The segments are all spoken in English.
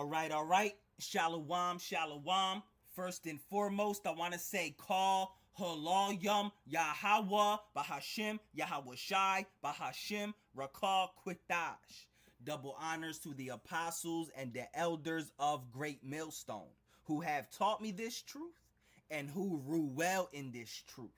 All right. Shalom, shalom. First and foremost, I want to say call Halayim Yahweh Bahashim Yahweh Shai Bahashim Rakal Quitash. Double honors to the apostles and the elders of Great Millstone, who have taught me this truth and who rule well in this truth.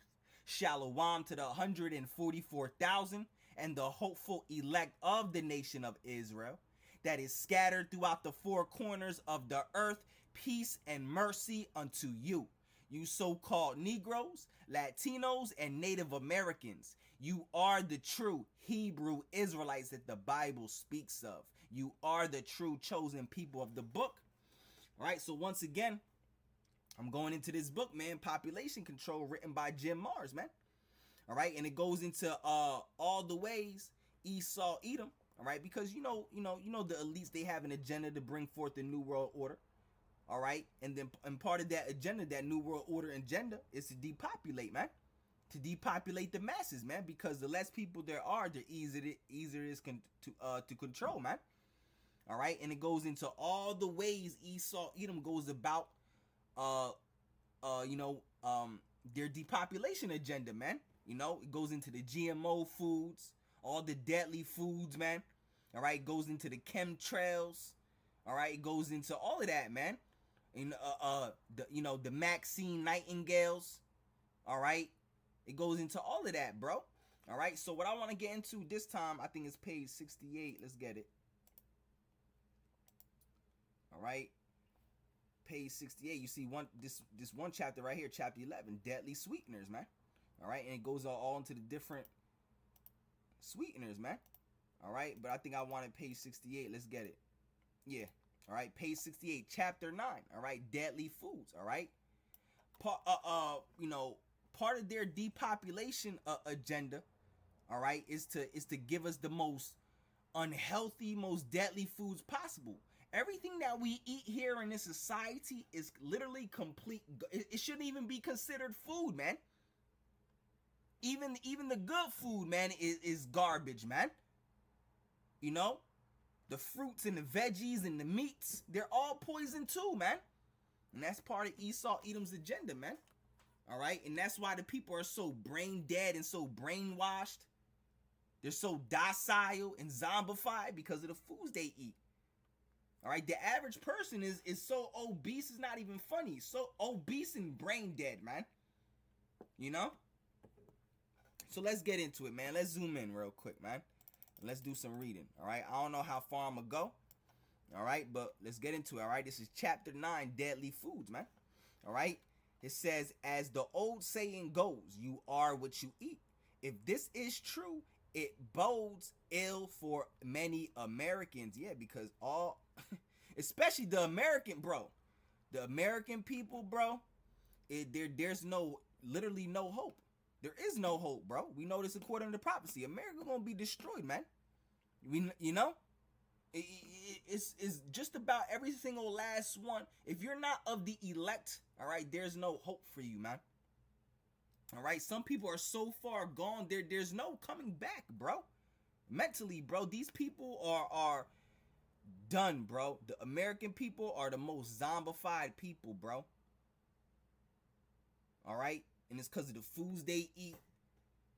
Shalom to the 144,000 and the hopeful elect of the nation of Israel that is scattered throughout the four corners of the earth. Peace and mercy unto you. You so-called Negroes, Latinos, and Native Americans. You are the true Hebrew Israelites that the Bible speaks of. You are the true chosen people of the book. All right, so once again, I'm going into this book, man, Population Control, written by Jim Mars, man. All right, and it goes into all the ways Esau Edom. All right, because you know the elites, they have an agenda to bring forth the New World Order. All right, and part of that agenda, that New World Order agenda, is to depopulate, man. To depopulate the masses, man, because the less people there are, the easier it is to control, man. All right, and it goes into all the ways Esau Edom goes about their depopulation agenda, man. It goes into the GMO foods, all the deadly foods, man. All right, it goes into the chemtrails. All right, it goes into all of that, man. And the Maxine Nightingales. All right, it goes into all of that, bro. All right, so what I want to get into this time, I think it's page 68. Let's get it. All right, page 68. You see this one chapter right here, chapter 11, deadly sweeteners, man. All right, and it goes all into the different sweeteners, man. All right, but I think I wanted page 68. Let's get it. Yeah. All right, page 68, chapter 9. All right, deadly foods. All right. Part of their depopulation agenda, all right, is to give us the most unhealthy, most deadly foods possible. Everything that we eat here in this society is literally complete. It shouldn't even be considered food, man. Even the good food, man, is garbage, man. The fruits and the veggies and the meats, they're all poison too, man. And that's part of Esau Edom's agenda, man. All right, and that's why the people are so brain dead and so brainwashed. They're so docile and zombified because of the foods they eat. All right, the average person is so obese, it's not even funny. So obese and brain dead, man. So let's get into it, man. Let's zoom in real quick, man. And let's do some reading. All right, I don't know how far I'm gonna go. All right, but let's get into it. All right, this is chapter 9, deadly foods, man. All right, it says, as the old saying goes, you are what you eat. If this is true, it bodes ill for many Americans. Yeah, because especially the American, bro. The American people, bro, there's literally no hope. There is no hope, bro. We know this according to prophecy. America gonna be destroyed, man. It's just about every single last one. If you're not of the elect, all right, there's no hope for you, man. All right, some people are so far gone, there's no coming back, bro. Mentally, bro, these people are done, bro. The American people are the most zombified people, bro. All right, and it's because of the foods they eat,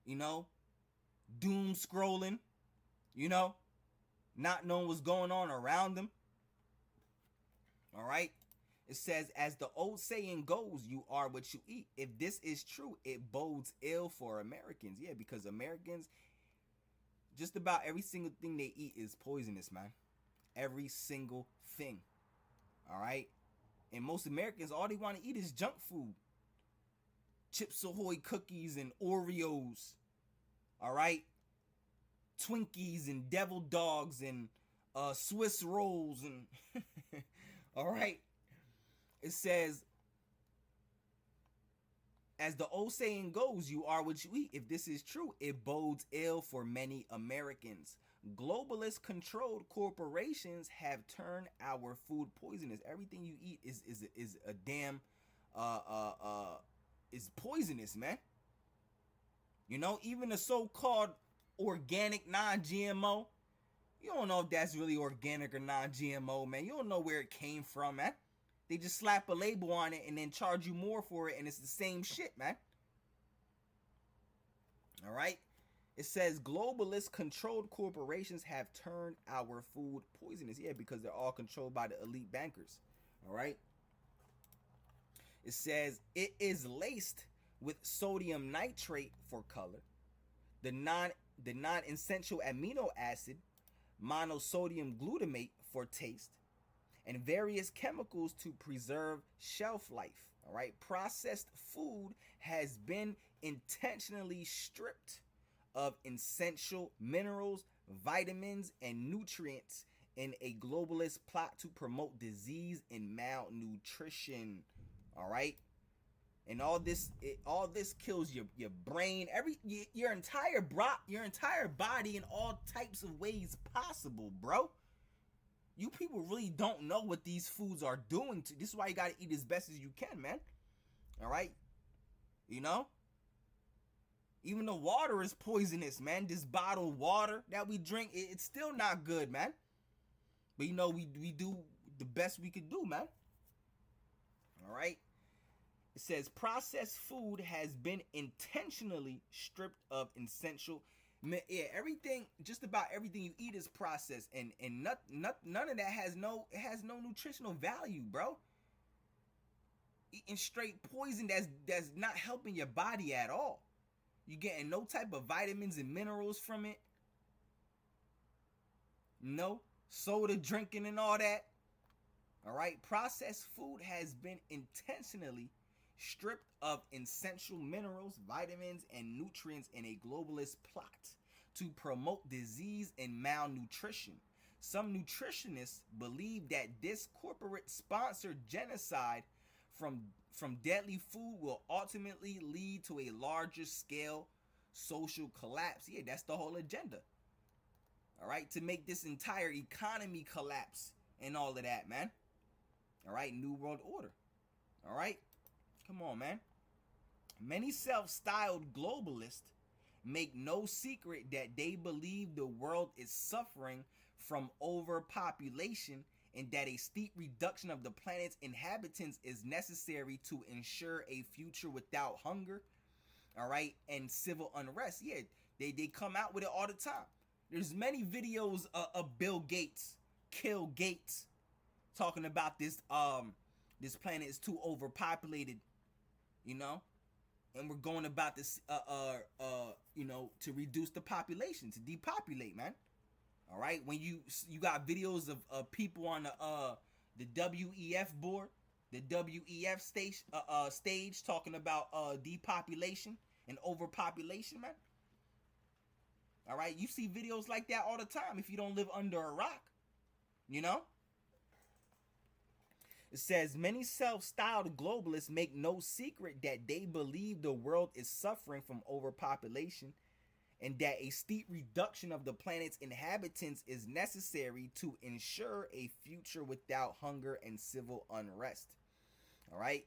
doom scrolling, not knowing what's going on around them. All right, it says, as the old saying goes, you are what you eat. If this is true, it bodes ill for Americans. Yeah, because Americans, just about every single thing they eat is poisonous, man. Every single thing. All right, and most Americans, all they want to eat is junk food. Chips Ahoy cookies and Oreos, all right, Twinkies and Devil Dogs and Swiss rolls and all right. It says, as the old saying goes, you are what you eat. If this is true, it bodes ill for many Americans. Globalist controlled corporations have turned our food poisonous. Everything you eat is a damn is poisonous, man. Even the so-called organic non-GMO, You don't know if that's really organic or non-GMO, man. You don't know where it came from, man. They just slap a label on it and then charge you more for it, and it's the same shit, man. All right? It says globalist controlled corporations have turned our food poisonous. Yeah, because they're all controlled by the elite bankers. All right? It says it is laced with sodium nitrate for color, the non-essential amino acid monosodium glutamate for taste, and various chemicals to preserve shelf life. All right, processed food has been intentionally stripped of essential minerals, vitamins, and nutrients in a globalist plot to promote disease and malnutrition. All right, and all this kills your brain, your entire body in all types of ways possible, bro. You people really don't know what these foods are doing to. This is why you gotta eat as best as you can, man. All right, you know. Even the water is poisonous, man. This bottled water that we drink, it's still not good, man. But you know, we do the best we could do, man. All right. It says processed food has been intentionally stripped of essential. Yeah, everything, just about everything you eat is processed, and none of that has no nutritional value, bro. Eating straight poison that's not helping your body at all. You getting no type of vitamins and minerals from it. No soda drinking and all that. All right, processed food has been intentionally stripped of essential minerals, vitamins, and nutrients in a globalist plot to promote disease and malnutrition. Some nutritionists believe that this corporate-sponsored genocide from deadly food will ultimately lead to a larger scale social collapse. Yeah, that's the whole agenda. All right, to make this entire economy collapse and all of that, man. All right, New World Order. All right, come on, man. Many self-styled globalists make no secret that they believe the world is suffering from overpopulation and that a steep reduction of the planet's inhabitants is necessary to ensure a future without hunger, all right, and civil unrest. Yeah, they come out with it all the time. There's many videos of Bill Gates, Kill Gates, talking about this planet is too overpopulated, you know, and we're going about this you know, to reduce the population, to depopulate, man. All right, when you got videos of people on the WEF board, the WEF stage talking about depopulation and overpopulation, man. All right, you see videos like that all the time if you don't live under a rock, you know. It says many self-styled globalists make no secret that they believe the world is suffering from overpopulation and that a steep reduction of the planet's inhabitants is necessary to ensure a future without hunger and civil unrest. All right,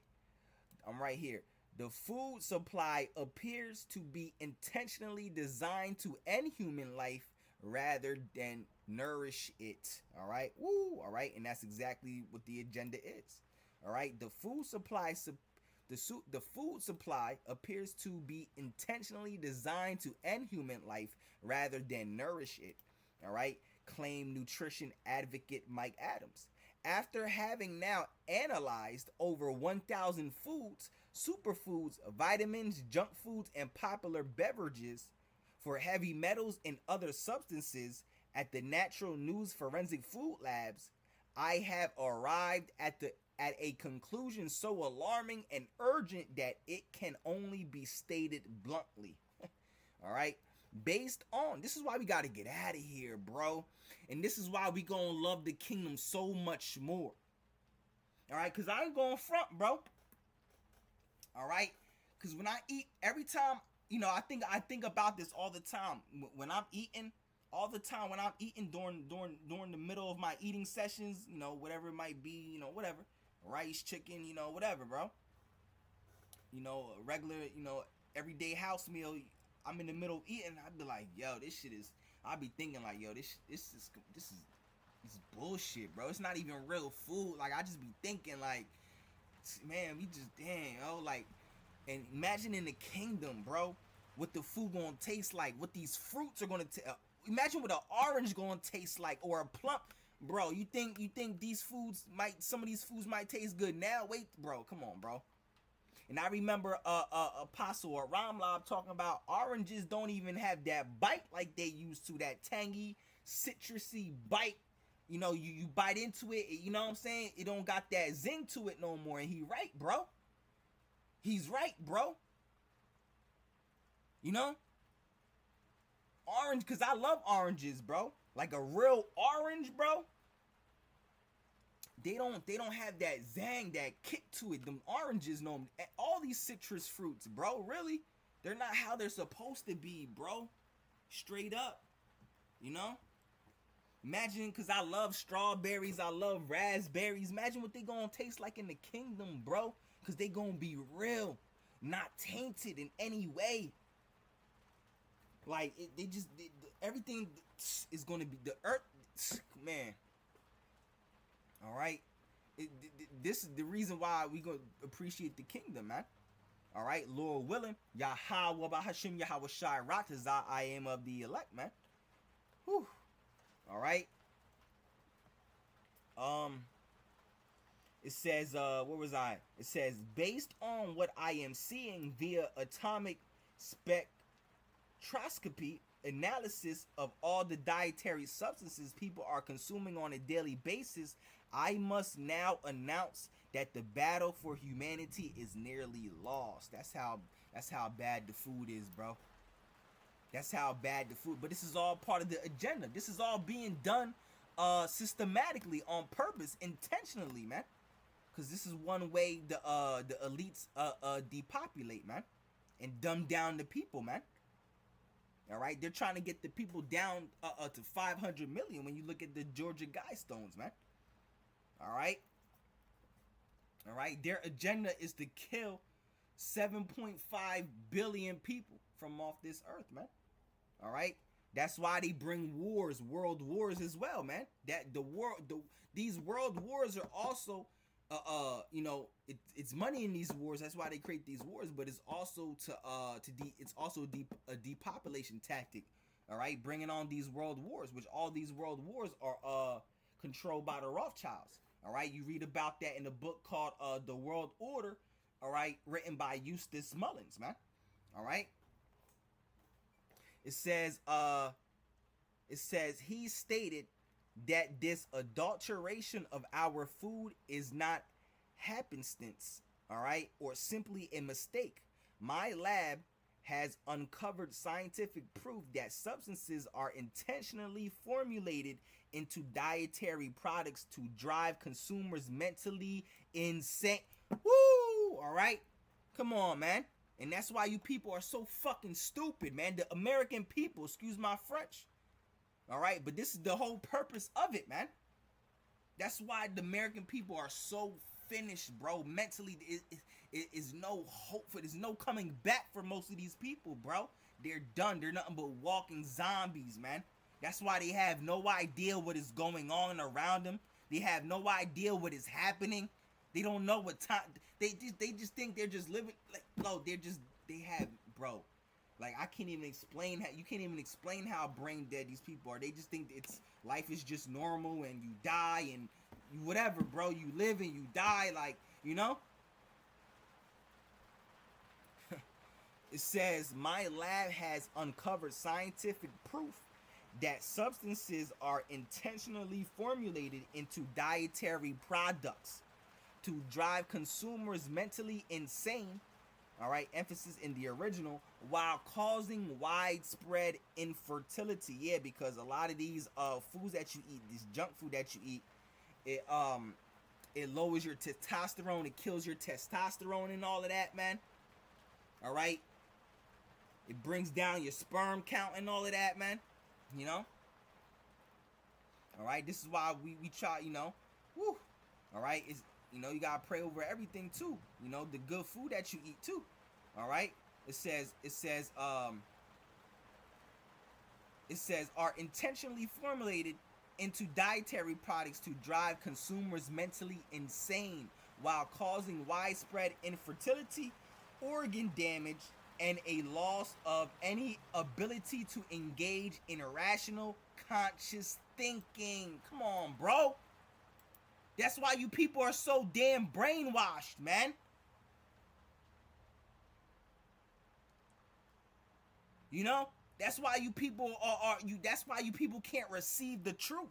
I'm right here. The food supply appears to be intentionally designed to end human life rather than nourish it. All right, woo. All right, and that's exactly what the agenda is. All right, the food supply appears to be intentionally designed to end human life rather than nourish it. All right, claimed nutrition advocate Mike Adams. After having now analyzed over 1,000 foods, superfoods, vitamins, junk foods, and popular beverages for heavy metals and other substances at the Natural News Forensic Food Labs, I have arrived at a conclusion so alarming and urgent that it can only be stated bluntly. All right? Based on, this is why we got to get out of here, bro. And this is why we gonna love the kingdom so much more. All right? Because I ain't going front, bro. All right? Because when I eat, every time, you know, I think about this all the time. When I'm eating, all the time when I'm eating during the middle of my eating sessions, you know, whatever it might be, you know, whatever. Rice, chicken, you know, whatever, bro. You know, a regular, you know, everyday house meal. I'm in the middle of eating. I'd be like, yo, this shit is I be thinking like, yo, this is bullshit, bro. It's not even real food. Like I just be thinking like, man, we just damn, yo, like, and imagine in the kingdom, bro, what the food gonna taste like, what these fruits are gonna imagine what an orange gonna taste like, or a plum, bro. You think these foods might, some of these foods might taste good now? Wait, bro, come on, bro. And I remember Apostle or Ramlab talking about oranges don't even have that bite like they used to, that tangy, citrusy bite. You know, you bite into it, you know what I'm saying? It don't got that zing to it no more. And he right, bro. He's right, bro. You know? Orange, because I love oranges, bro. Like a real orange, bro. They don't have that zang, that kick to it. Them oranges, no, all these citrus fruits, bro, really, they're not how they're supposed to be, bro. Straight up, you know. Imagine, because I love strawberries, I love raspberries. Imagine what they gonna taste like in the kingdom, bro. Because they gonna be real, not tainted in any way. Like everything is gonna be the earth, man. All right, this is the reason why we gonna appreciate the kingdom, man. All right, Lord willing, Yahweh Bahashim Yahweh Shai Ratazah, I am of the elect, man. Whew. All right. It says, where was I? It says, based on what I am seeing via atomic spectroscopy analysis of all the dietary substances people are consuming on a daily basis, I must now announce that the battle for humanity is nearly lost. That's how bad the food is, bro. That's how bad the food. But this is all part of the agenda. This is all being done systematically, on purpose, intentionally, man. Because this is one way the elites depopulate, man, and dumb down the people, man. All right, they're trying to get the people down to 500 million when you look at the Georgia Guidestones, man. All right, their agenda is to kill 7.5 billion people from off this earth, man. All right, that's why they bring wars, world wars as well, man. That these world wars are also, you know, it's money in these wars. That's why they create these wars. But it's also a depopulation tactic. All right, bringing on these world wars, which all these world wars are controlled by the Rothschilds. All right, you read about that in a book called The World Order. All right, written by Eustace Mullins, man. All right. It says he stated that this adulteration of our food is not happenstance, all right, or simply a mistake. My lab has uncovered scientific proof that substances are intentionally formulated into dietary products to drive consumers mentally insane. Woo! All right, come on, man. And that's why you people are so fucking stupid, man. The American people, excuse my French. All right, but this is the whole purpose of it, man. That's why the American people are so finished, bro. Mentally, it is no hope for. There's no coming back for most of these people, bro. They're done. They're nothing but walking zombies, man. That's why they have no idea what is going on around them. They have no idea what is happening. They don't know what time. They just think they're just living. Like, no, they have, bro. Like, I can't even explain how, you can't even explain how brain dead these people are. They just think it's, life is just normal and you die and you whatever, bro. You live and you die, like, you know? It says, my lab has uncovered scientific proof that substances are intentionally formulated into dietary products to drive consumers mentally insane, all right, emphasis in the original, while causing widespread infertility. Yeah, because a lot of these foods that you eat, this junk food that you eat, it lowers your testosterone, it kills your testosterone and all of that, man. All right, it brings down your sperm count and all of that, man. You know. All right, this is why we try, you know. Woo. All right, it's, you know, you gotta pray over everything too. You know, the good food that you eat too. All right. It says It says are intentionally formulated into dietary products to drive consumers mentally insane while causing widespread infertility, organ damage, and a loss of any ability to engage in rational, conscious thinking. Come on, bro. That's why you people are so damn brainwashed, man. You know? That's why you people are you that's why you people can't receive the truth.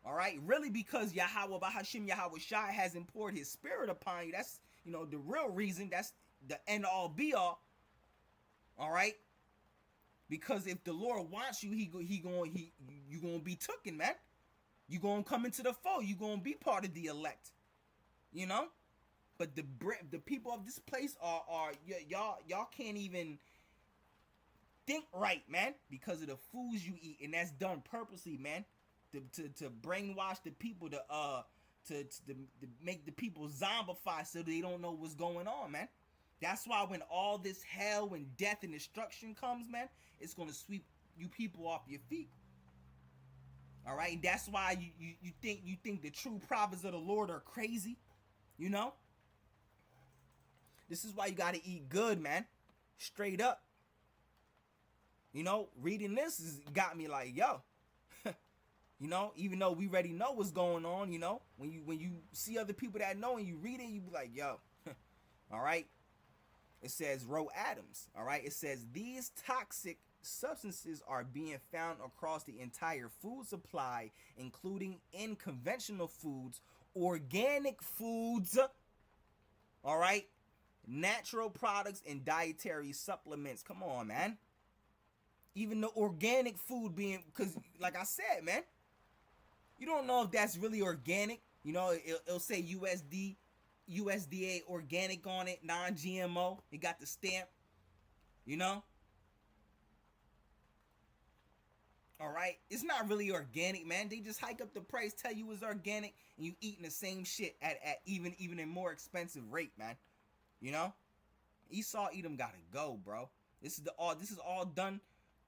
All right? Really, because Yahweh Bahashim Yahweh Shai hasn't poured his spirit upon you. That's, the real reason. That's the end all be all. All right? Because if the Lord wants you, you going to be taken, man. You going to come into the fold. You going to be part of the elect. You know? But the people of this place are y'all can't even think right, man, because of the foods you eat, and that's done purposely, man, to brainwash the people, to make the people zombify so they don't know what's going on, man. That's why when all this hell and death and destruction comes, man, it's gonna sweep you people off your feet. All right, and that's why you think the true prophets of the Lord are crazy, you know. This is why you gotta eat good, man, straight up. Reading this has got me like, yo, even though we already know what's going on, when you see other people that know and you read it, you be like, yo, all right. It says Roe Adams, all right. It says these toxic substances are being found across the entire food supply, including in conventional foods, organic foods, all right, natural products, and dietary supplements. Come on, man. Even the organic food being, because like I said, man, you don't know if that's really organic. It'll say USDA organic on it, non-GMO. It got the stamp, All right, it's not really organic, man. They just hike up the price, tell you it's organic, and you eating the same shit at even a more expensive rate, man. Esau Edom gotta go, bro. This is all done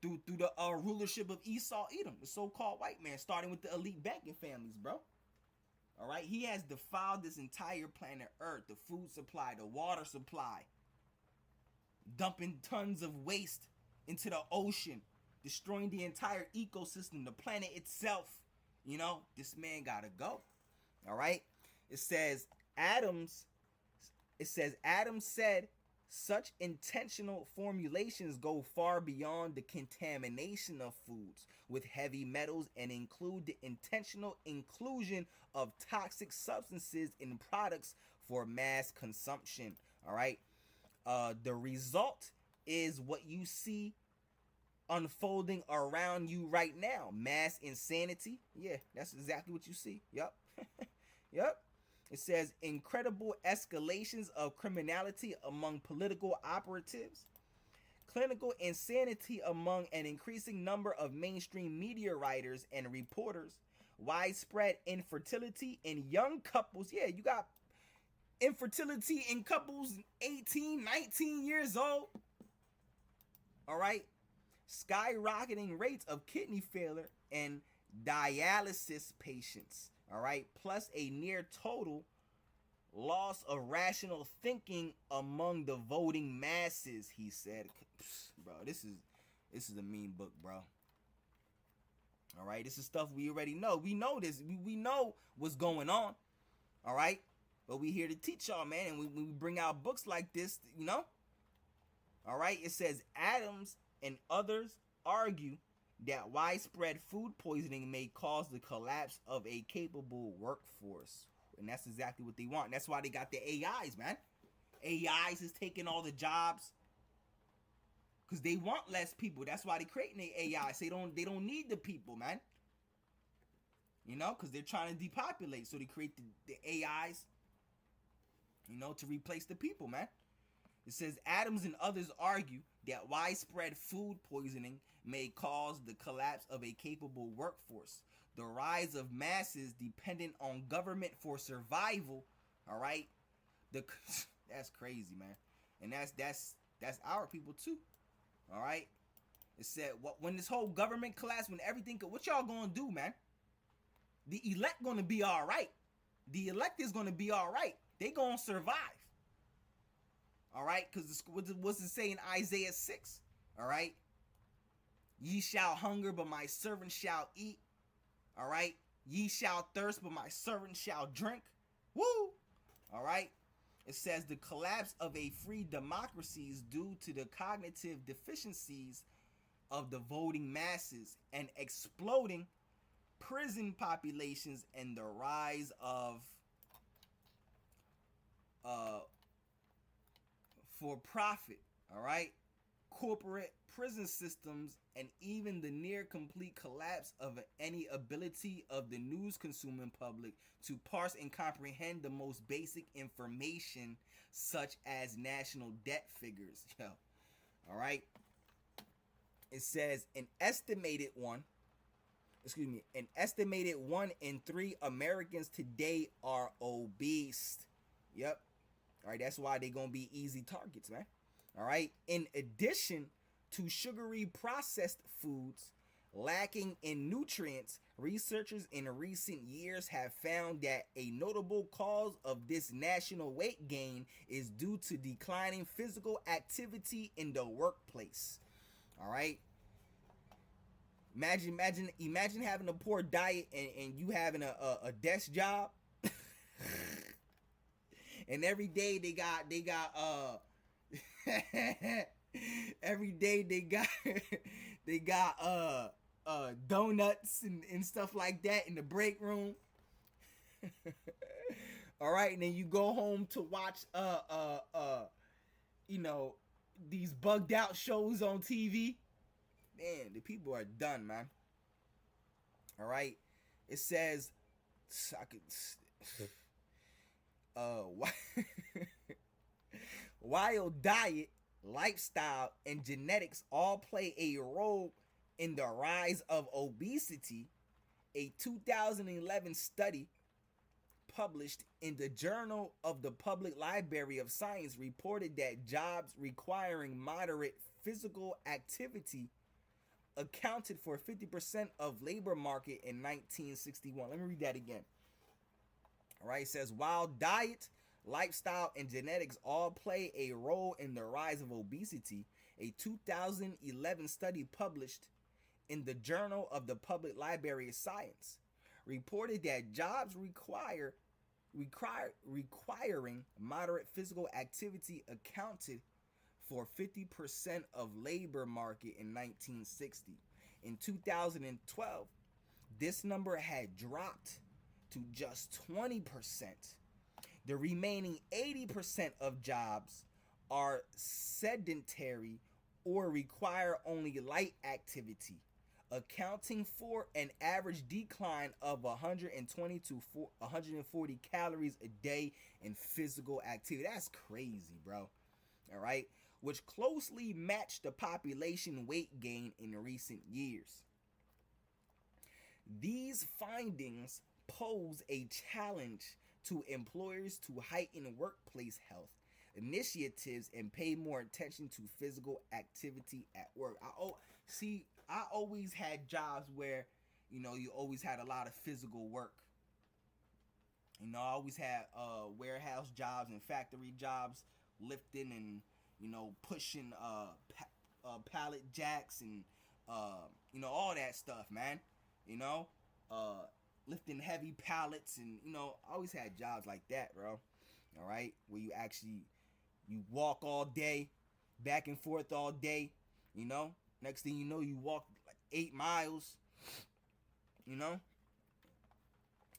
through the rulership of Esau Edom, the so-called white man, starting with the elite banking families, bro. All right, he has defiled this entire planet Earth, the food supply, the water supply, dumping tons of waste into the ocean, destroying the entire ecosystem, the planet itself. This man gotta go. All right, it says Adams said such intentional formulations go far beyond the contamination of foods with heavy metals and include the intentional inclusion of toxic substances in products for mass consumption. All right. The result is what you see unfolding around you right now. Mass insanity. Yeah, that's exactly what you see. Yep. Yep. It says incredible escalations of criminality among political operatives, clinical insanity among an increasing number of mainstream media writers and reporters, widespread infertility in young couples. Yeah, you got infertility in couples 18, 19 years old. All right. Skyrocketing rates of kidney failure and dialysis patients. All right, plus a near total loss of rational thinking among the voting masses, he said. Bro, this is a mean book, bro. All right, this is stuff we already know. We know this. We know what's going on. All right, but we here to teach y'all, man, and we bring out books like this, All right, it says Adams and others argue that widespread food poisoning may cause the collapse of a capable workforce. And that's exactly what they want. That's why they got the AIs, man. AIs is taking all the jobs. Because they want less people. That's why they're creating the AIs. They don't need the people, man. Because they're trying to depopulate. So they create the AIs, to replace the people, man. It says Adams and others argue that widespread food poisoning may cause the collapse of a capable workforce, the rise of masses dependent on government for survival. All right, that's crazy, man, and that's our people too. All right, It said, what when this whole government collapse, when everything, what y'all gonna do, man? The elect gonna be all right. The elect is gonna be all right. They gonna survive. All right, because what's it say in Isaiah 6? All right, ye shall hunger, but my servant shall eat. All right, ye shall thirst, but my servant shall drink. Woo! All right. It says the collapse of a free democracy is due to the cognitive deficiencies of the voting masses and exploding prison populations and the rise of for profit, all right, corporate prison systems, and even the near complete collapse of any ability of the news consuming public to parse and comprehend the most basic information, such as national debt figures. Yo, all right. It says an estimated 1 in 3 Americans today are obese. Yep. All right, that's why they're going to be easy targets, man. All right. In addition to sugary processed foods lacking in nutrients, researchers in recent years have found that a notable cause of this national weight gain is due to declining physical activity in the workplace. All right. Imagine having a poor diet and you having a desk job. And every day they got every day they got donuts and stuff like that in the break room. All right, and then you go home to watch you know, these bugged out shows on TV. Man, the people are done, man. All right, it says I could while diet, lifestyle, and genetics all play a role in the rise of obesity, a 2011 study published in the Journal of the Public Library of Science reported that jobs requiring moderate physical activity accounted for 50% of labor market in 1961. Let me read that again. All right, it says, while diet, lifestyle, and genetics all play a role in the rise of obesity, a 2011 study published in the Journal of the Public Library of Science reported that jobs requiring moderate physical activity accounted for 50% of labor market in 1960. In 2012, this number had dropped to just 20%. The remaining 80% of jobs are sedentary or require only light activity, accounting for an average decline of 120 to 140 calories a day in physical activity. That's crazy, bro. All right, which closely matched the population weight gain in recent years. These findings pose a challenge to employers to heighten workplace health initiatives and pay more attention to physical activity at work. I always had jobs where, you know, you always had a lot of physical work. You know, I always had warehouse jobs and factory jobs, lifting and, you know, pushing pallet jacks and you know, all that stuff, man. You know, lifting heavy pallets, and you know, I always had jobs like that, bro. All right, where you walk all day, back and forth all day. You know, next thing you know, you walk like 8 miles. You know,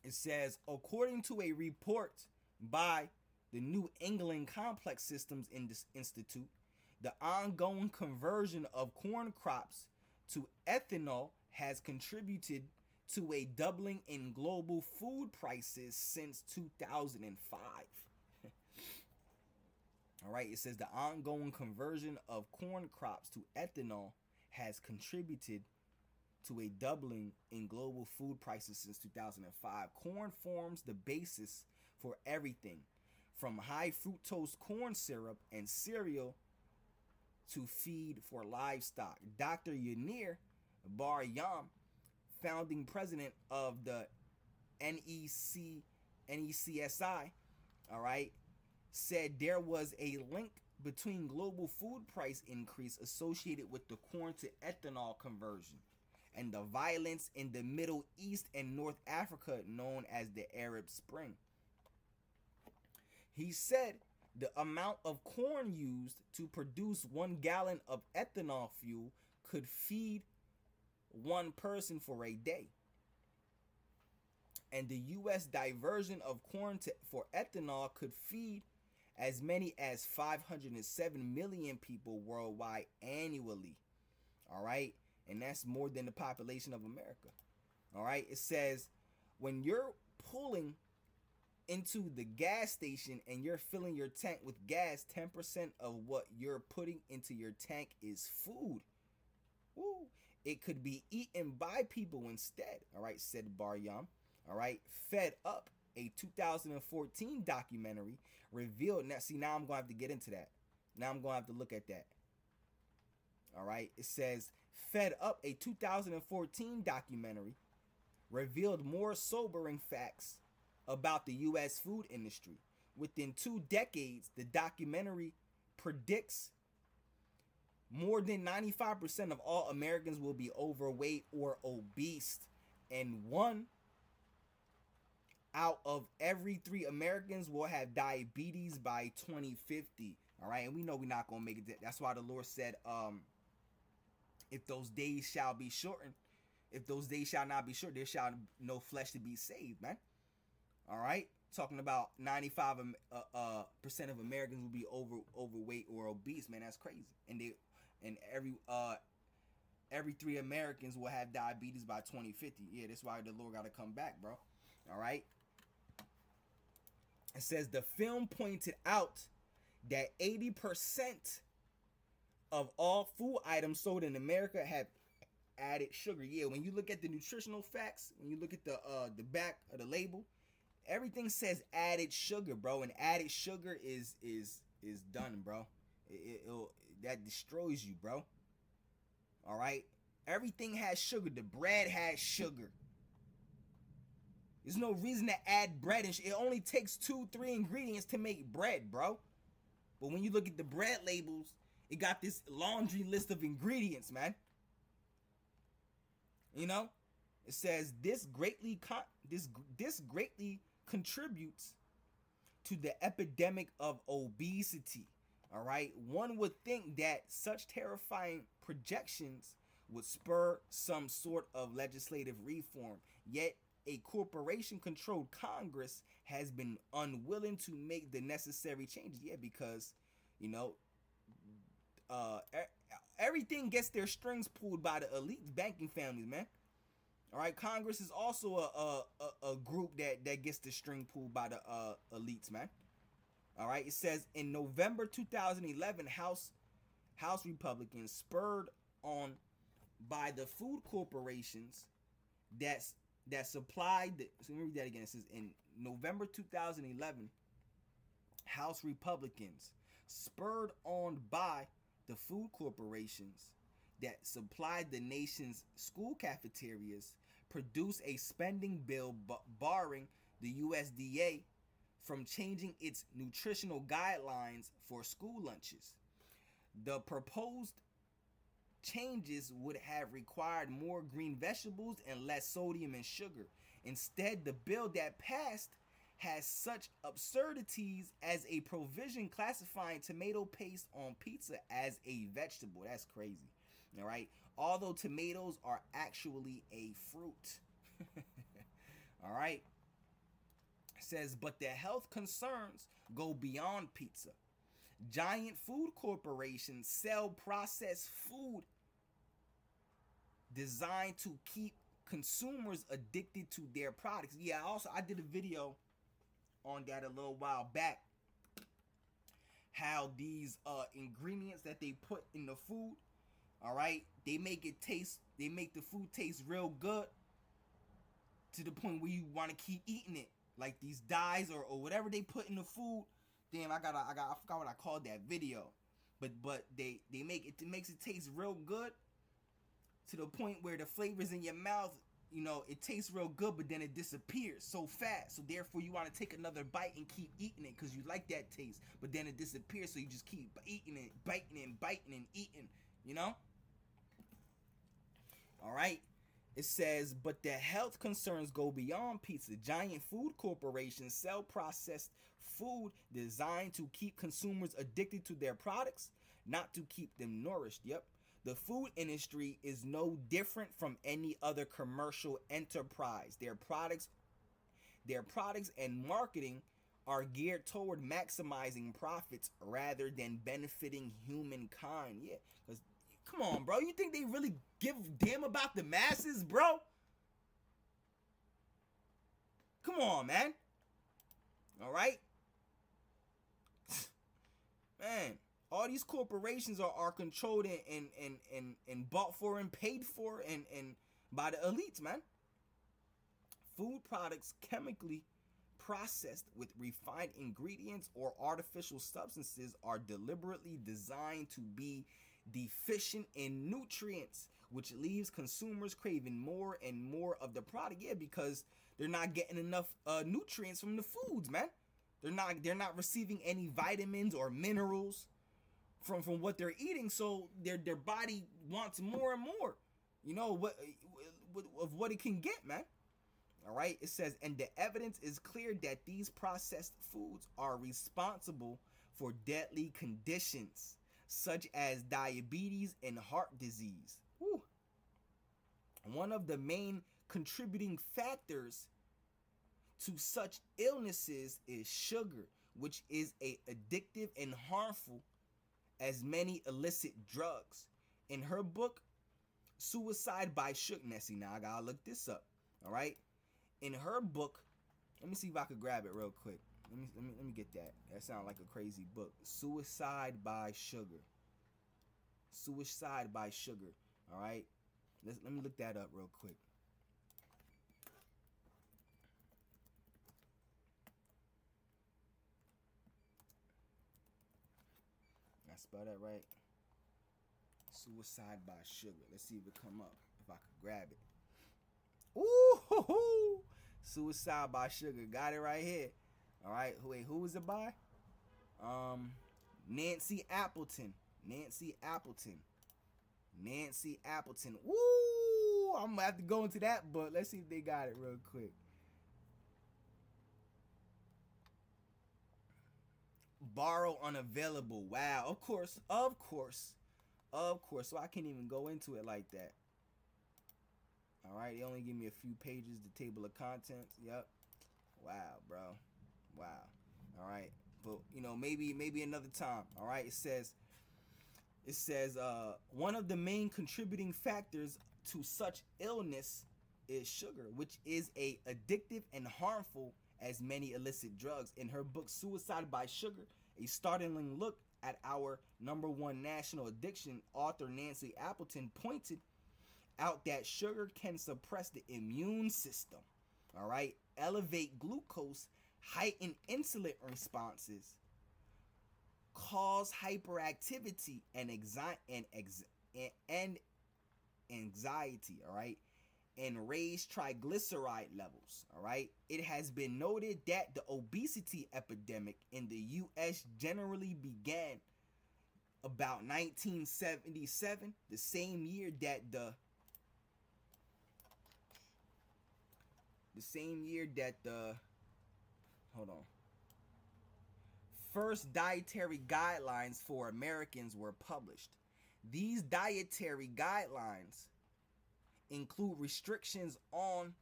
it says, according to a report by the New England Complex Systems Institute, the ongoing conversion of corn crops to ethanol has contributed to a doubling in global food prices since 2005. All right, it says the ongoing conversion of corn crops to ethanol has contributed to a doubling in global food prices since 2005. Corn forms the basis for everything from high fructose corn syrup and cereal to feed for livestock. Dr. Yanir Bar-Yam, founding president of the NECSI, all right, said there was a link between global food price increase associated with the corn to ethanol conversion and the violence in the Middle East and North Africa known as the Arab Spring. He said the amount of corn used to produce 1 gallon of ethanol fuel could feed one person for a day. And the U.S. diversion of corn for ethanol could feed as many as 507 million people worldwide annually. All right. And that's more than the population of America. All right. It says when you're pulling into the gas station and you're filling your tank with gas, 10% of what you're putting into your tank is food. Woo. It could be eaten by people instead. All right, said Bar-Yam. All right, Fed Up, a 2014 documentary revealed. Now, see, now I'm going to have to get into that. Now I'm going to have to look at that. All right, it says Fed Up, a 2014 documentary revealed more sobering facts about the U.S. food industry. Within 2 decades, the documentary predicts more than 95% of all Americans will be overweight or obese, and 1 out of every 3 Americans will have diabetes by 2050. All right, and we know we're not gonna make it. That's why the Lord said, if those days shall be shortened, if those days shall not be short, there shall no flesh to be saved, man. All right, talking about 95% of Americans will be overweight or obese, man. That's crazy. And every 3 Americans will have diabetes by 2050. Yeah, that's why the Lord got to come back, bro. All right. It says the film pointed out that 80% of all food items sold in America have added sugar. Yeah, when you look at the nutritional facts, when you look at the back of the label, everything says added sugar, bro. And added sugar is done, bro. That destroys you, bro. All right, everything has sugar. The bread has sugar. There's no reason to add bread, and it only takes 2-3 ingredients to make bread, bro. But when you look at the bread labels, it got this laundry list of ingredients, man. You know, it says this greatly contributes to the epidemic of obesity. All right, one would think that such terrifying projections would spur some sort of legislative reform, yet a corporation-controlled Congress has been unwilling to make the necessary changes. Yeah, because, you know, everything gets their strings pulled by the elite banking families, man. All right, Congress is also a group that gets the string pulled by the elites, man. All right, it says in November 2011, House Republicans, spurred on by the food corporations that supplied. So let me read that again. It says in November 2011, House Republicans, spurred on by the food corporations that supplied the nation's school cafeterias, produced a spending bill barring the USDA from changing its nutritional guidelines for school lunches. The proposed changes would have required more green vegetables and less sodium and sugar. Instead, the bill that passed has such absurdities as a provision classifying tomato paste on pizza as a vegetable. That's crazy. All right. Although tomatoes are actually a fruit. All right. It says, but the health concerns go beyond pizza. Giant food corporations sell processed food designed to keep consumers addicted to their products. Yeah, I did a video on that a little while back. How these ingredients that they put in the food, all right, they make the food taste real good to the point where you want to keep eating it. Like these dyes or whatever they put in the food. Damn, I forgot what I called that video. but they make it makes it taste real good to the point where the flavors in your mouth, it tastes real good, but then it disappears so fast. So therefore, you want to take another bite and keep eating it because you like that taste, but then it disappears. So you just keep eating it, biting and biting and eating. You know. All right. It says, but the health concerns go beyond pizza. Giant food corporations sell processed food designed to keep consumers addicted to their products, not to keep them nourished. Yep. The food industry is no different from any other commercial enterprise. Their products and marketing are geared toward maximizing profits rather than benefiting humankind. Yeah, cuz come on, bro. You think they really give a damn about the masses, bro? Come on, man. All right? Man, all these corporations are controlled and bought for and paid for and by the elites, man. Food products chemically processed with refined ingredients or artificial substances are deliberately designed to be deficient in nutrients, which leaves consumers craving more and more of the product. Yeah, because they're not getting enough nutrients from the foods, man. They're not receiving any vitamins or minerals from what they're eating, so their body wants more and more. Of what it can get, man. All right, it says, and the evidence is clear that these processed foods are responsible for deadly conditions such as diabetes and heart disease. Woo. One of the main contributing factors to such illnesses is sugar, which is a addictive and harmful as many illicit drugs. In her book, Suicide by Sugar, now I gotta look this up. All right. In her book, let me see if I could grab it real quick. Let me get that. That sounds like a crazy book. Suicide by Sugar. Suicide by Sugar. All right. Let me look that up real quick. I spell that right. Suicide by Sugar. Let's see if it come up. If I could grab it. Ooh, Suicide by Sugar. Got it right here. All right. Wait, who was it by? Nancy Appleton. Nancy Appleton. Woo! I'm gonna have to go into that book. Let's see if they got it real quick. Borrow unavailable. Wow. Of course. So I can't even go into it like that. All right, they only give me a few pages, the table of contents. Yep. Wow, bro. Wow. All right, but maybe another time. All right, it says one of the main contributing factors to such illness is sugar, which is a addictive and harmful as many illicit drugs. In her book Suicide by Sugar, a startling look at our number one national addiction, author Nancy Appleton pointed out that sugar can suppress the immune system, all right, elevate glucose, heighten insulin responses, cause hyperactivity and anxiety, all right, and raise triglyceride levels, all right. It has been noted that the obesity epidemic in the U.S. generally began about 1977, the same year that the first dietary guidelines for Americans were published. These dietary guidelines include restrictions on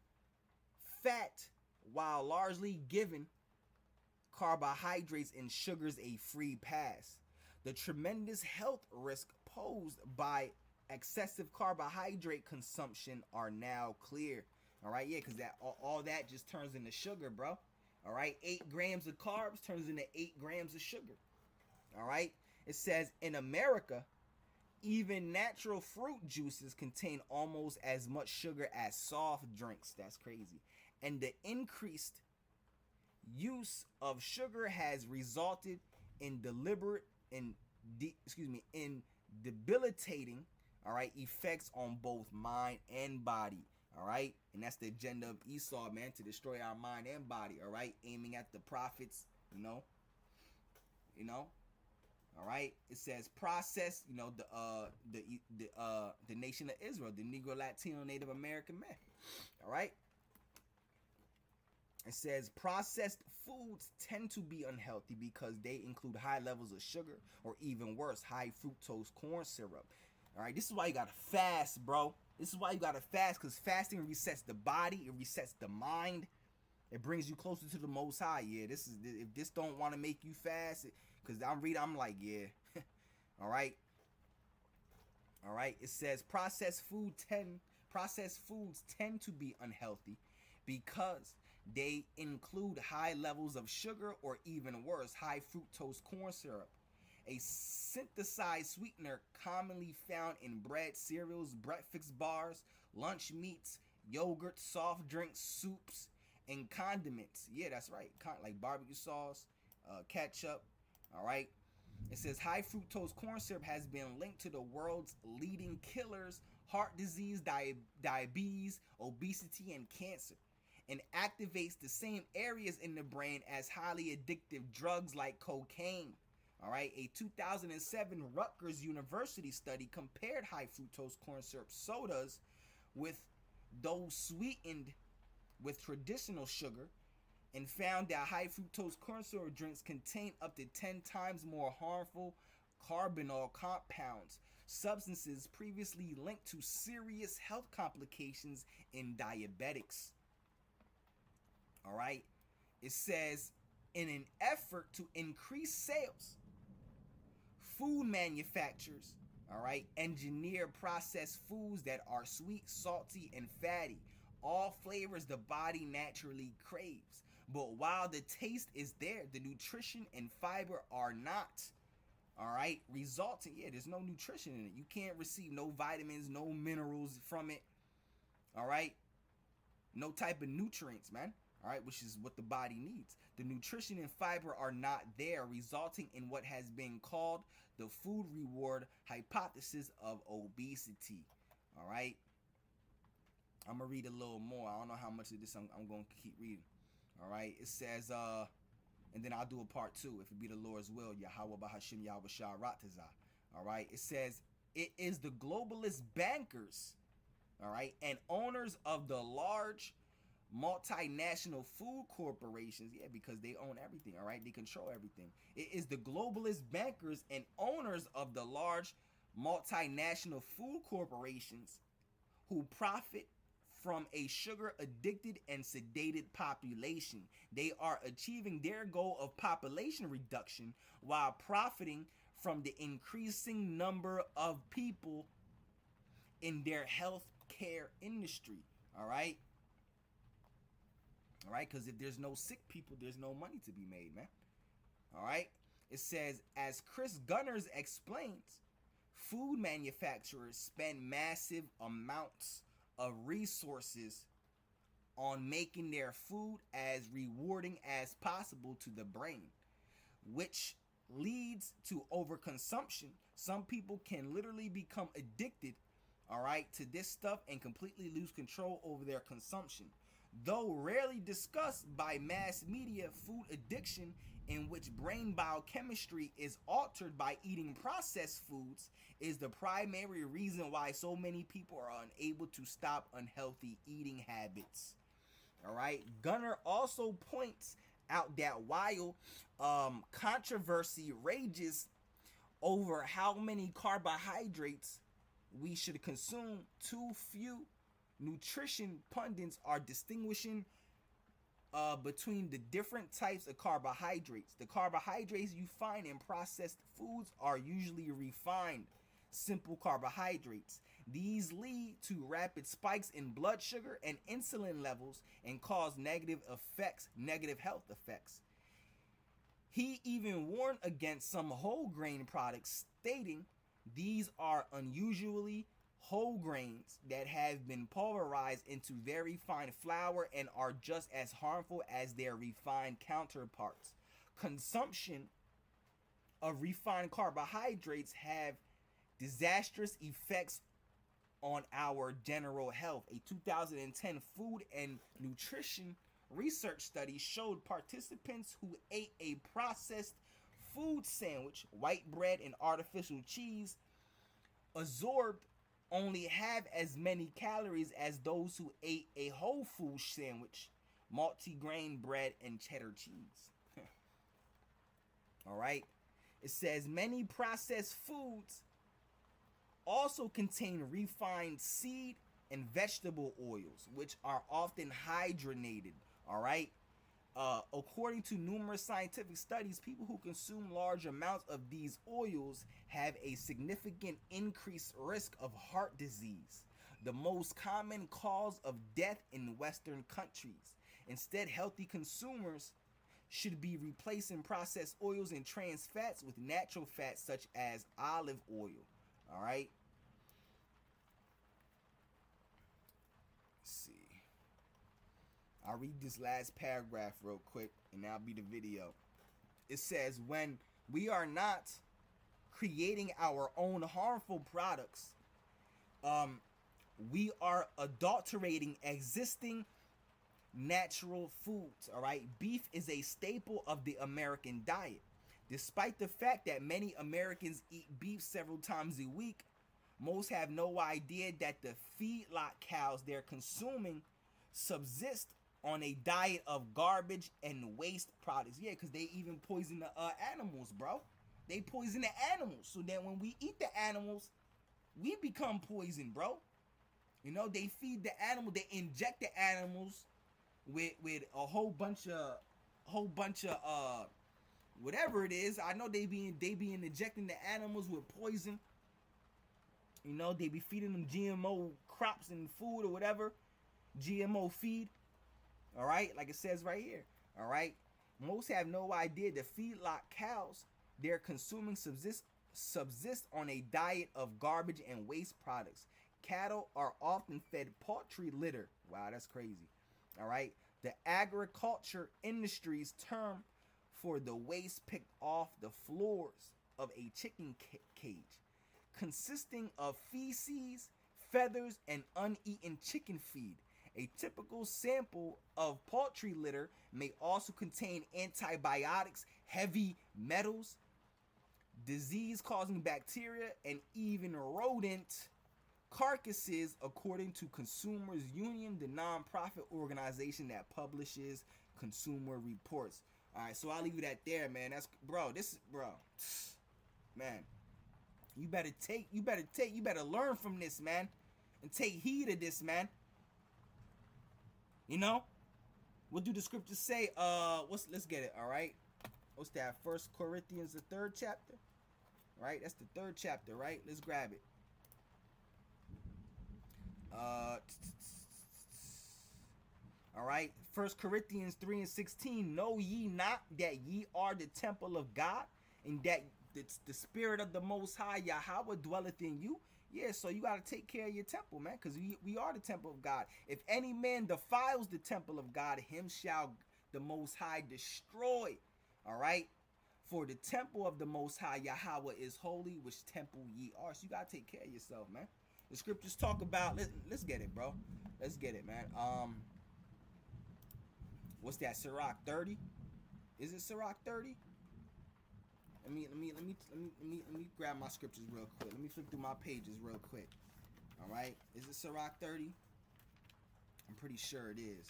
fat while largely giving carbohydrates and sugars a free pass. The tremendous health risk posed by excessive carbohydrate consumption are now clear. All right, yeah, because all that just turns into sugar, bro. All right, 8 grams of carbs turns into 8 grams of sugar. All right, it says in America, even natural fruit juices contain almost as much sugar as soft drinks. That's crazy. And the increased use of sugar has resulted in in debilitating, all right, effects on both mind and body. All right, and that's the agenda of Esau, man, to destroy our mind and body. All right, aiming at the prophets, you know. All right, it says process, the nation of Israel, the Negro, Latino, Native American men. All right, it says processed foods tend to be unhealthy because they include high levels of sugar or even worse, high fructose corn syrup. All right, this is why you gotta fast, bro. This is why you gotta fast, because fasting resets the body, it resets the mind, it brings you closer to the Most High. Yeah, this is, if this don't want to make you fast, because I'm like, yeah. All right. All right. It says processed foods tend to be unhealthy because they include high levels of sugar or even worse, high fructose corn syrup, a synthesized sweetener commonly found in bread, cereals, breakfast bars, lunch meats, yogurt, soft drinks, soups, and condiments. Yeah, that's right. Like barbecue sauce, ketchup. All right. It says high fructose corn syrup has been linked to the world's leading killers, heart disease, diabetes, obesity, and cancer, and activates the same areas in the brain as highly addictive drugs like cocaine. All right, a 2007 Rutgers University study compared high fructose corn syrup sodas with those sweetened with traditional sugar and found that high fructose corn syrup drinks contain up to 10 times more harmful carbonyl compounds, substances previously linked to serious health complications in diabetics. All right, it says in an effort to increase sales, food manufacturers, all right, engineer processed foods that are sweet, salty, and fatty, all flavors the body naturally craves. But while the taste is there, the nutrition and fiber are not. All right, resulting, yeah, there's no nutrition in it. You can't receive no vitamins, no minerals from it. All right, no type of nutrients, man. All right, which is what the body needs. The nutrition and fiber are not there, resulting in what has been called the food reward hypothesis of obesity. All right, I'm gonna read a little more. I don't know how much of this I'm gonna keep reading. All right, it says, and then I'll do a part two if it be the Lord's will. Yahweh Bahashim Yahweh Shah Rataza. All right, it says it is the globalist bankers, all right, and owners of the large multinational food corporations, yeah, because they own everything, all right, they control everything. It is the globalist bankers and owners of the large multinational food corporations who profit from a sugar addicted and sedated population. They are achieving their goal of population reduction while profiting from the increasing number of people in their health care industry. All right. All right, because if there's no sick people, there's no money to be made, man. All right. It says, as Chris Gunners explains, food manufacturers spend massive amounts of resources on making their food as rewarding as possible to the brain, which leads to overconsumption. Some people can literally become addicted, all right, to this stuff and completely lose control over their consumption. Though rarely discussed by mass media, food addiction, in which brain biochemistry is altered by eating processed foods, is the primary reason why so many people are unable to stop unhealthy eating habits. All right. Gunner also points out that while controversy rages over how many carbohydrates we should consume, too few nutrition pundits are distinguishing between the different types of carbohydrates. The carbohydrates you find in processed foods are usually refined, simple carbohydrates. These lead to rapid spikes in blood sugar and insulin levels and cause negative health effects. He even warned against some whole grain products, stating these are unusually whole grains that have been pulverized into very fine flour and are just as harmful as their refined counterparts. Consumption of refined carbohydrates have disastrous effects on our general health. A 2010 food and nutrition research study showed participants who ate a processed food sandwich, white bread, and artificial cheese absorbed only have as many calories as those who ate a whole food sandwich, multigrain bread, and cheddar cheese. All right. It says many processed foods also contain refined seed and vegetable oils, which are often hydrogenated. All right. According to numerous scientific studies, people who consume large amounts of these oils have a significant increased risk of heart disease, the most common cause of death in Western countries. Instead, healthy consumers should be replacing processed oils and trans fats with natural fats such as olive oil. All right. Let's see. I'll read this last paragraph real quick and that'll be the video. It says, when we are not creating our own harmful products, we are adulterating existing natural foods. All right. Beef is a staple of the American diet. Despite the fact that many Americans eat beef several times a week, most have no idea that the feedlot cows they're consuming subsist on a diet of garbage and waste products. Yeah, because they even poison the animals, bro. They poison the animals. So then when we eat the animals, we become poison, bro. You know, they feed the animal, they inject the animals with a whole bunch of whatever it is. I know they be injecting the animals with poison. You know, they be feeding them GMO crops and food or whatever. GMO feed. All right, like it says right here. All right, most have no idea the feedlot cows they're consuming subsist on a diet of garbage and waste products. Cattle are often fed poultry litter. Wow, that's crazy. All right, the agriculture industry's term for the waste picked off the floors of a chicken cage, consisting of feces, feathers, and uneaten chicken feed. A typical sample of poultry litter may also contain antibiotics, heavy metals, disease-causing bacteria, and even rodent carcasses, according to Consumers Union, the nonprofit organization that publishes consumer reports. All right, so I'll leave it at there, man. That's man. You better learn from this, man, and take heed of this, man. You know, what do the scriptures say? Let's get it. All right, what's that? 1 Corinthians, the 3rd chapter. Right, that's the 3rd chapter. Right, let's grab it. All right, 1 Corinthians 3:16. Know ye not that ye are the temple of God, and that the Spirit of the Most High Yahweh dwelleth in you? Yeah, so you got to take care of your temple, man, because we are the temple of God. If any man defiles the temple of God, him shall the Most High destroy. All right? For the temple of the Most High Yahweh is holy, which temple ye are. So you got to take care of yourself, man. The scriptures talk about, let's get it, bro. Let's get it, man. What's that, Sirach 30? Is it Sirach 30? Let me grab my scriptures real quick. Let me flip through my pages real quick. All right, is it Sirach 30? I'm pretty sure it is.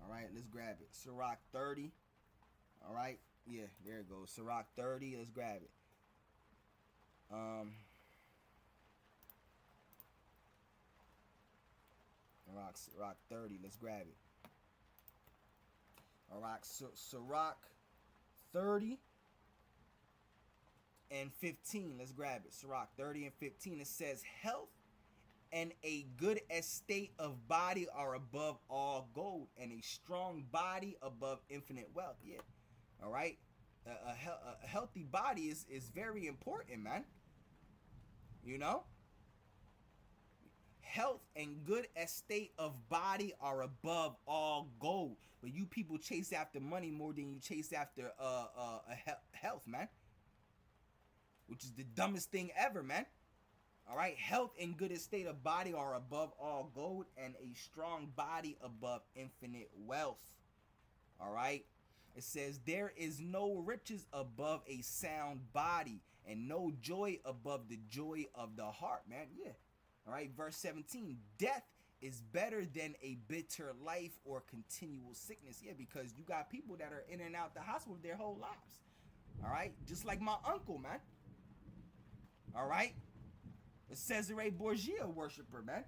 All right, let's grab it. Sirach 30. All right, yeah, there it goes. Sirach 30. Let's grab it. Sirach 30. Let's grab it. All right, Sirach 30. And 15, let's grab it. Sirach 30 and 15, it says, health and a good estate of body are above all gold, and a strong body above infinite wealth. Yeah, all right. A healthy body is very important, man. You know, health and good estate of body are above all gold. But you people chase after money more than you chase after health, man. which is the dumbest thing ever, man. All right, health and good estate of body are above all gold, and a strong body above infinite wealth. All right, it says there is no riches above a sound body, and no joy above the joy of the heart, man. Yeah. All right, verse 17, death is better than a bitter life or continual sickness. Yeah, because you got people that are in and out the hospital their whole lives. All right, just like my uncle, man. All right, a Cesare Borgia worshiper, man.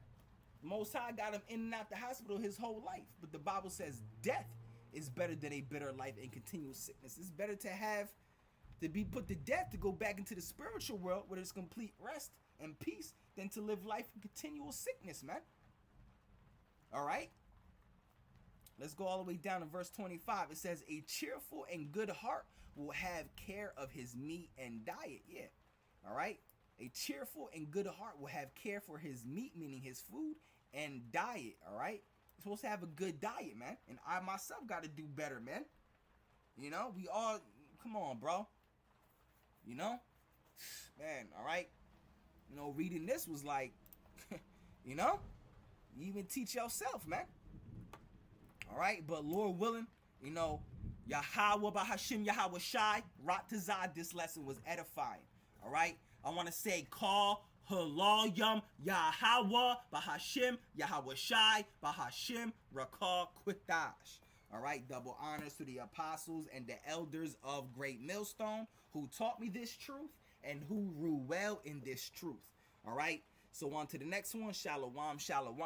Most High got him in and out the hospital his whole life. But the Bible says death is better than a bitter life and continual sickness. It's better to be put to death, to go back into the spiritual world where there's complete rest and peace, than to live life in continual sickness, man. All right? Let's go all the way down to verse 25. It says, a cheerful and good heart will have care of his meat and diet. Yeah. All right? A cheerful and good heart will have care for his meat, meaning his food, and diet. All right? You're supposed to have a good diet, man. And I myself got to do better, man. You know, we all, come on, bro. You know? Man, all right? You know, reading this was like, you know? You even teach yourself, man. All right? But Lord willing, you know, Yahweh Bahashim Yahweh Shai, Ratazah, this lesson was edifying. All right? I want to say, call Halal Yum Yahweh Bahashim Yahweh Shai Bahashim Rakal Quitash. All right, double honors to the apostles and the elders of Great Millstone who taught me this truth and who rule well in this truth. All right, so on to the next one. Shalom, shalom.